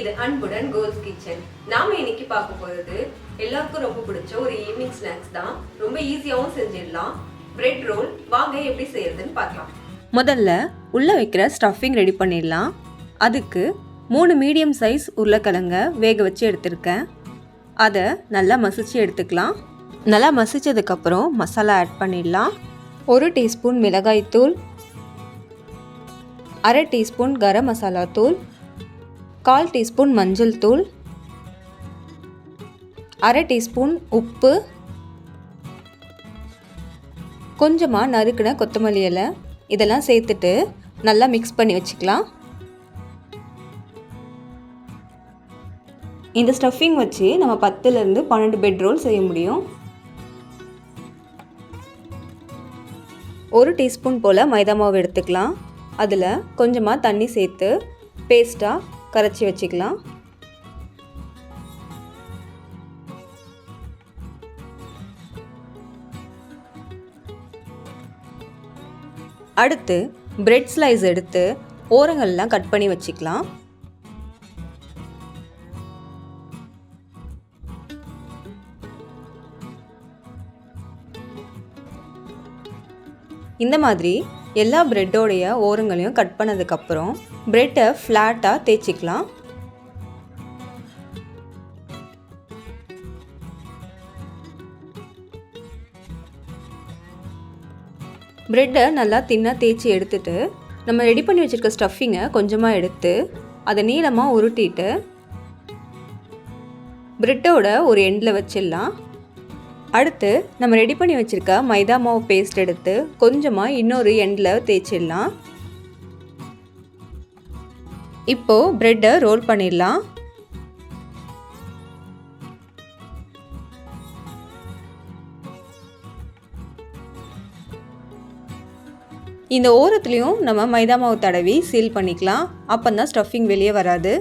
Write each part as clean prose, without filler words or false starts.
இது அன்புடன் goals kitchen. நாம இன்னைக்கு பார்க்க போறது எல்லாருக்கும் ரொம்ப பிடிச்ச ஒரு ஈவினிங் ஸ்நாக்ஸ் தான். ரொம்ப ஈஸியாகவும் செஞ்சிடலாம். Bread roll. வாங்க எப்படி செய்யறதுன்னு பார்க்கலாம். முதல்ல உள்ள வைக்கிற ஸ்டஃபிங் ரெடி பண்ணிடலாம். அதுக்கு 3 மீடியம் சைஸ் உருளைக்கிழங்க வேக வச்சு எடுத்திருக்கேன். அதை நல்லா மசிச்சு எடுத்துக்கலாம். நல்லா மசிச்சதுக்கப்புறம் மசாலா ஆட் பண்ணிடலாம். 1 டீஸ்பூன் மிளகாய்த்தூள், அரை டீஸ்பூன் கரம் மசாலா தூள், 1/4 டீஸ்பூன் மஞ்சள் தூள், அரை டீஸ்பூன் உப்பு, கொஞ்சமாக நறுக்கின கொத்தமல்லி இலை இதெல்லாம் சேர்த்துட்டு நல்லா மிக்ஸ் பண்ணி வச்சுக்கலாம். இந்த ஸ்டஃபிங் வச்சு நம்ம 10லேருந்து 12 பிரெட் ரோல் செய்ய முடியும். 1 டீஸ்பூன் போல் மைதா மாவு எடுத்துக்கலாம். அதில் கொஞ்சமாக தண்ணி சேர்த்து பேஸ்ட்டாக கரைச்சி வச்சுக்கலாம். அடுத்து பிரெட் ஸ்லைஸ் எடுத்து ஓரங்கள்லாம் கட் பண்ணி வச்சுக்கலாம். இந்த மாதிரி எல்லா பிரெட்டோடைய ஓரங்களையும் கட் பண்ணதுக்கப்புறம் பிரெட்டை ஃப்ளாட்டாக தேய்ச்சிக்கலாம். பிரெட்டை நல்லா தின்னாக தேய்ச்சி எடுத்துட்டு நம்ம ரெடி பண்ணி வச்சுருக்க ஸ்டஃபிங்கை கொஞ்சமாக எடுத்து அதை நீளமாக உருட்டிட்டு பிரெட்டோட ஒரு எண்டில் வச்சிடலாம். அடுத்து நம்ம ரெடி பண்ணி வச்சுருக்க மைதா மாவு பேஸ்ட் எடுத்து கொஞ்சமாக இன்னொரு எண்டில் தேய்ச்சிடலாம். இப்போது பிரெட்டை ரோல் பண்ணிடலாம். இந்த ஓரத்துலேயும் நம்ம மைதா மாவு தடவி சீல் பண்ணிக்கலாம். அப்போ தான் ஸ்டஃபிங் வெளியே வராது.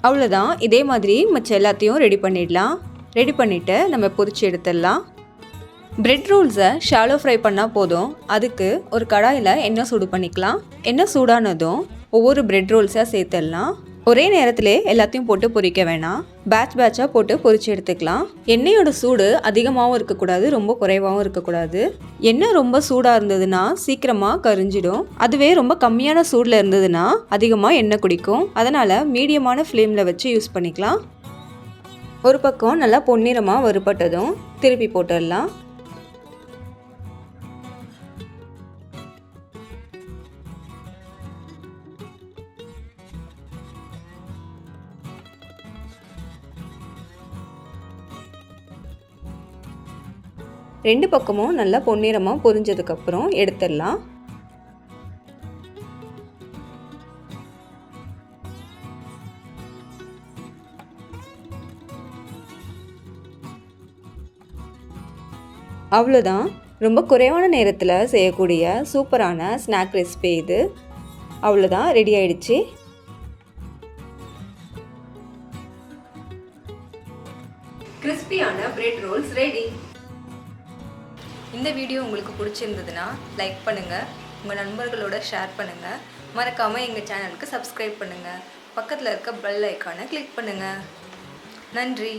அவ்வளோதான். இதே மாதிரி மற்ற எல்லாத்தையும் ரெடி பண்ணிடலாம். ரெடி பண்ணிவிட்டு நம்ம பொரிச்சு எடுத்துடலாம். பிரெட் ரோல்ஸை ஷாலோ ஃப்ரை பண்ணால் போதும். அதுக்கு ஒரு கடாயில் எண்ணெய் சூடு பண்ணிக்கலாம். எண்ணெய் சூடானதும் ஒவ்வொரு பிரெட் ரோல்ஸாக சேர்த்துடலாம். ஒரே நேரத்திலே எல்லாத்தையும் போட்டு பொரிக்க வேணாம். பேட்சாக போட்டு பொரிச்சு எடுத்துக்கலாம். எண்ணெயோட சூடு அதிகமாகவும் இருக்கக்கூடாது, ரொம்ப குறைவாகவும் இருக்கக்கூடாது. எண்ணெய் ரொம்ப சூடாக இருந்ததுன்னா சீக்கிரமாக கரிஞ்சிடும். அதுவே ரொம்ப கம்மியான சூடில் இருந்ததுன்னா அதிகமாக எண்ணெய் குடிக்கும். அதனால் மீடியமான ஃப்ளேமில் வச்சு யூஸ் பண்ணிக்கலாம். ஒரு பக்கம் நல்லா பொன்னிறமாக வறுபட்டதும் திருப்பி போட்டுடலாம். ரெண்டு பக்கமும் நல்லா பொன்னிறமாக பொரிஞ்சதுக்கப்புறம் எடுத்துடலாம். அவ்வளோதான். ரொம்ப குறைவான நேரத்தில் செய்யக்கூடிய சூப்பரான ஸ்நாக் ரெசிபி இது. அவ்வளோதான், ரெடி ஆயிடுச்சு. கிறிஸ்பியான பிரெட் ரோல்ஸ் ரெடி. இந்த வீடியோ உங்களுக்கு பிடிச்சிருந்ததுன்னா லைக் பண்ணுங்கள், உங்கள் நண்பர்களோட ஷேர் பண்ணுங்கள். மறக்காமல் எங்கள் சேனலுக்கு சப்ஸ்கிரைப் பண்ணுங்கள். பக்கத்தில் இருக்க பெல் ஐக்கானை கிளிக் பண்ணுங்கள். நன்றி.